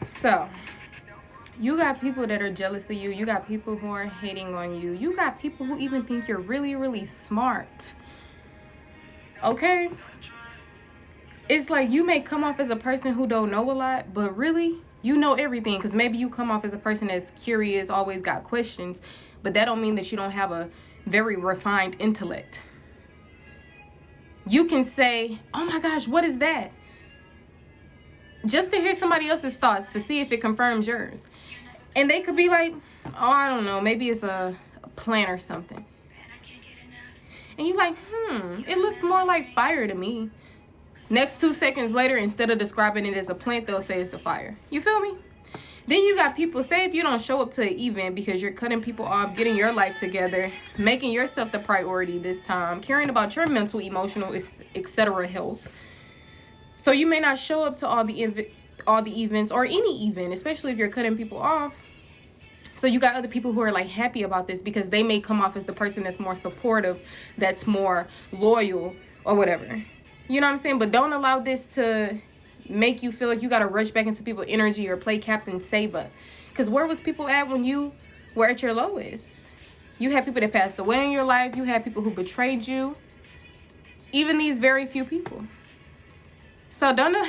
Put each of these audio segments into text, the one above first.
So, you got people that are jealous of you. You got people who are hating on you. You got people who even think you're really, really smart. Okay? It's like you may come off as a person who don't know a lot, but really, you know everything. Because maybe you come off as a person that's curious, always got questions. But that don't mean that you don't have a very refined intellect. You can say, oh my gosh, what is that? Just to hear somebody else's thoughts to see if it confirms yours. And they could be like, oh, I don't know, maybe it's a plant or something. And you're like, it looks more like fire to me. Next 2 seconds later, instead of describing it as a plant, they'll say it's a fire. You feel me? Then you got people, say if you don't show up to an event because you're cutting people off, getting your life together, making yourself the priority this time, caring about your mental, emotional, etc. health. So you may not show up to all the events or any event, especially if you're cutting people off. So you got other people who are like happy about this because they may come off as the person that's more supportive, that's more loyal or whatever. You know what I'm saying? But don't allow this to make you feel like you got to rush back into people's energy or play Captain Sava. Because where was people at when you were at your lowest? You had people that passed away in your life. You had people who betrayed you. Even these very few people. So don't know.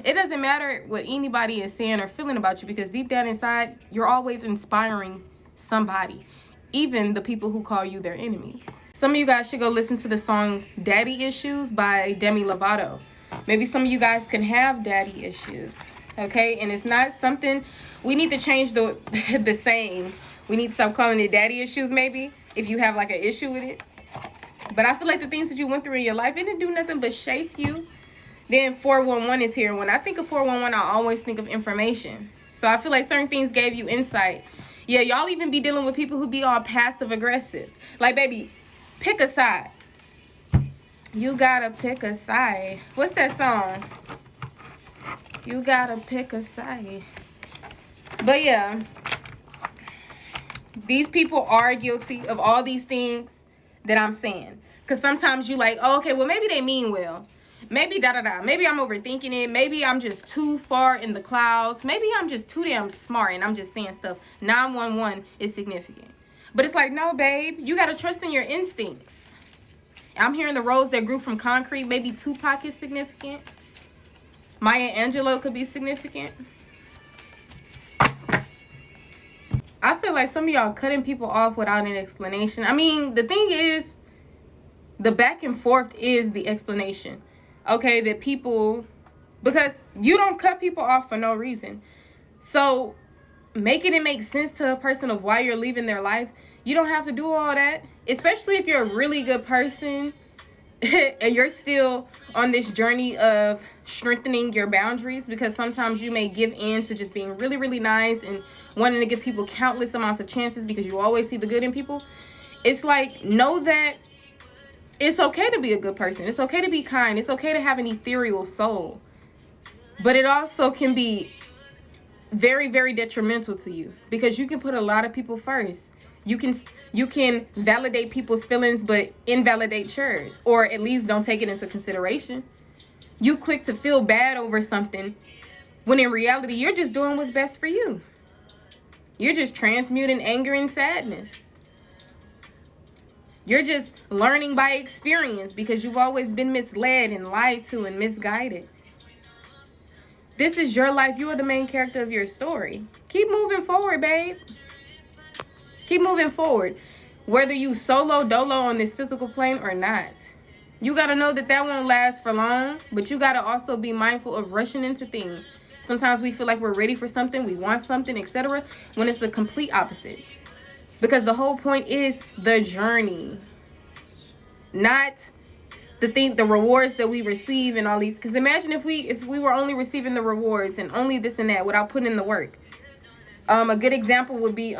It doesn't matter what anybody is saying or feeling about you, because deep down inside, you're always inspiring somebody. Even the people who call you their enemies. Some of you guys should go listen to the song Daddy Issues by Demi Lovato. Maybe some of you guys can have daddy issues. Okay? And it's not something, we need to change the the saying. We need to stop calling it daddy issues maybe, if you have like an issue with it. But I feel like the things that you went through in your life, it didn't do nothing but shape you. Then 411 is here. When I think of 411, I always think of information. So I feel like certain things gave you insight. Yeah, y'all even be dealing with people who be all passive aggressive. Like, baby, pick a side. You gotta pick a side. What's that song? You gotta pick a side. But yeah, these people are guilty of all these things that I'm saying. Because sometimes you like, oh, okay, well, maybe they mean well. Maybe da-da-da. Maybe I'm overthinking it. Maybe I'm just too far in the clouds. Maybe I'm just too damn smart and I'm just saying stuff. 911 is significant. But it's like, no, babe. You got to trust in your instincts. I'm hearing the rose that grew from concrete. Maybe Tupac is significant. Maya Angelou could be significant. I feel like some of y'all cutting people off without an explanation. I mean, the thing is, the back and forth is the explanation. Okay, that people, because you don't cut people off for no reason. So making it make sense to a person of why you're leaving their life, you don't have to do all that. Especially if you're a really good person and you're still on this journey of strengthening your boundaries, because sometimes you may give in to just being really, really nice and wanting to give people countless amounts of chances because you always see the good in people. It's like, know that it's okay to be a good person. It's okay to be kind. It's okay to have an ethereal soul. But it also can be very, very detrimental to you, because you can put a lot of people first. You can validate people's feelings but invalidate yours, or at least don't take it into consideration. You quick to feel bad over something when in reality you're just doing what's best for you. You're just transmuting anger and sadness. You're just learning by experience because you've always been misled and lied to and misguided. This is your life. You are the main character of your story. Keep moving forward, babe. Keep moving forward. Whether you solo dolo on this physical plane or not. You got to know that won't last for long. But you got to also be mindful of rushing into things. Sometimes we feel like we're ready for something. We want something, etc. When it's the complete opposite. Because the whole point is the journey, not the rewards that we receive and all these. Because imagine if we were only receiving the rewards and only this and that without putting in the work. A good example would be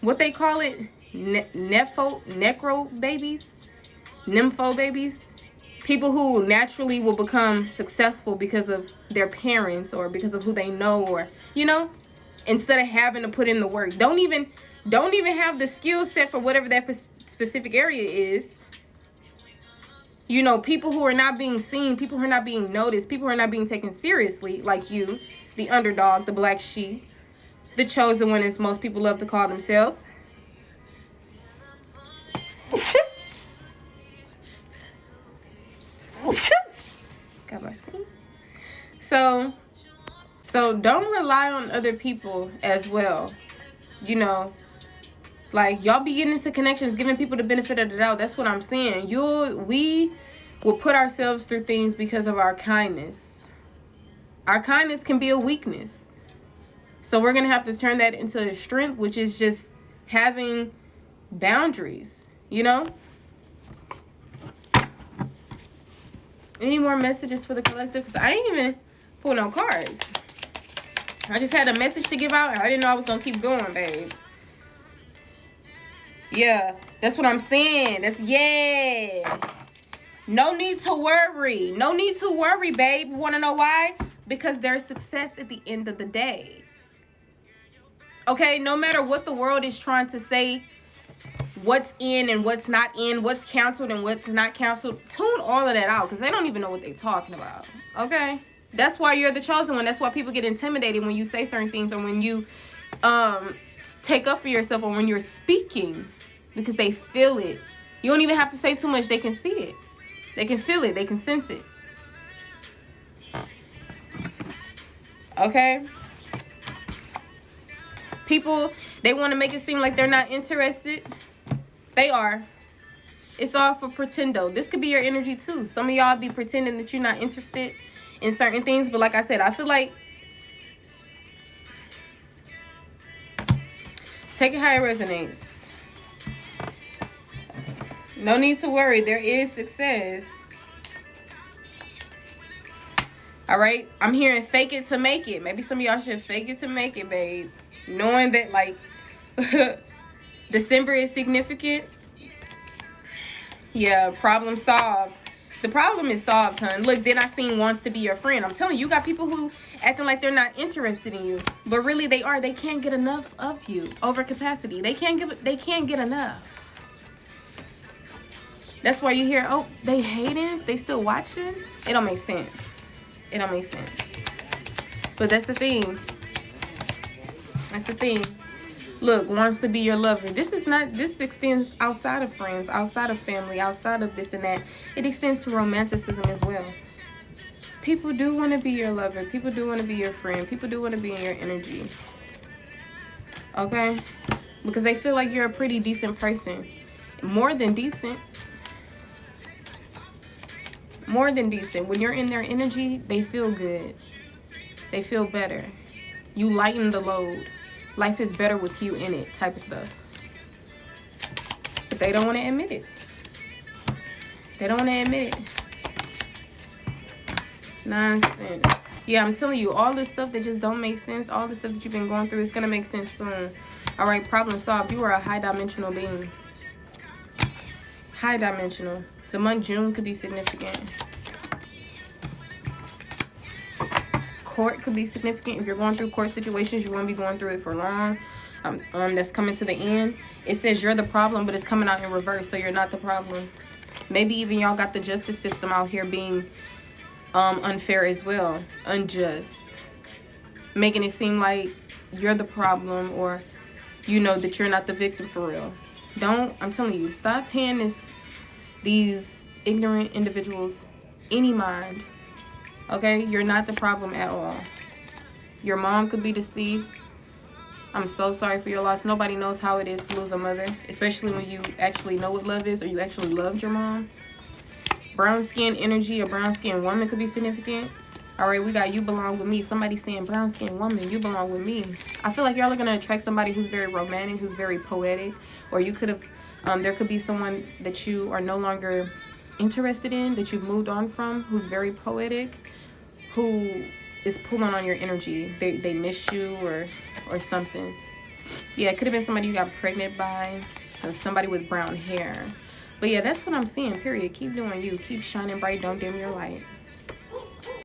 what they call it, necro babies, nympho babies. People who naturally will become successful because of their parents or because of who they know, or instead of having to put in the work. Don't even have the skill set for whatever that specific area is. People who are not being seen, people who are not being noticed, people who are not being taken seriously like you, the underdog, the black sheep, the chosen one, as most people love to call themselves. Got my steam. So don't rely on other people as well. You know, like, y'all be getting into connections, giving people the benefit of the doubt. That's what I'm saying. We will put ourselves through things because of our kindness. Our kindness can be a weakness. So we're going to have to turn that into a strength, which is just having boundaries, you know? Any more messages for the collective? Because I ain't even pull no cards. I just had a message to give out. I didn't know I was going to keep going, babe. Yeah, that's what I'm saying. Yeah. No need to worry. No need to worry, babe. You want to know why? Because there's success at the end of the day. Okay, no matter what the world is trying to say, what's in and what's not in, what's canceled and what's not canceled, tune all of that out, because they don't even know what they're talking about. Okay? That's why you're the chosen one. That's why people get intimidated when you say certain things, or when you take up for yourself, or when you're speaking, because they feel it. You don't even have to say too much. They can see it. They can feel it. They can sense it. Okay? People, they want to make it seem like they're not interested. They are. It's all for pretendo. This could be your energy too. Some of y'all be pretending that you're not interested in certain things. But like I said, I feel like, take it how it resonates. No need to worry. There is success. All right? I'm hearing fake it to make it. Maybe some of y'all should fake it to make it, babe. Knowing that, like, December is significant. Yeah, problem solved. The problem is solved, hun. Look, then I seen wants to be your friend. I'm telling you, you got people who acting like they're not interested in you, but really they are. They can't get enough of you. Over capacity. They can't get enough. That's why you hear, oh, they hating, they still watching. It don't make sense. It don't make sense. But that's the thing. That's the thing. Look, wants to be your lover. This extends outside of friends, outside of family, outside of this and that. It extends to romanticism as well. People do want to be your lover. People do want to be your friend. People do want to be in your energy. Okay? Because they feel like you're a pretty decent person. More than decent. More than decent. When you're in their energy, they feel good. They feel better. You lighten the load. Life is better with you in it, type of stuff. But they don't want to admit it. They don't want to admit it. Nonsense. Yeah, I'm telling you, all this stuff that just don't make sense, all the stuff that you've been going through, is going to make sense soon. All right, problem solved. You are a high-dimensional being. High-dimensional. The month June could be significant. Court could be significant. If you're going through court situations, you won't be going through it for long. That's coming to the end. It says you're the problem, but it's coming out in reverse, so you're not the problem. Maybe even y'all got the justice system out here being unfair as well, unjust, making it seem like you're the problem, or you know that you're not the victim for real. I'm telling you, stop paying these ignorant individuals any mind. Okay, you're not the problem at all. Your mom could be deceased. I'm so sorry for your loss. Nobody knows how it is to lose a mother, especially when you actually know what love is, or you actually loved your mom. Brown skin energy, a brown skin woman could be significant. All right, we got you belong with me. Somebody saying brown skin woman, you belong with me. I feel like y'all are going to attract somebody who's very romantic, who's very poetic, or you could have, there could be someone that you are no longer interested in, that you've moved on from, who's very poetic, who is pulling on your energy. They miss you or something. Yeah, it could have been somebody you got pregnant by, or somebody with brown hair. But yeah, that's what I'm seeing, period. Keep doing you. Keep shining bright. Don't dim your light.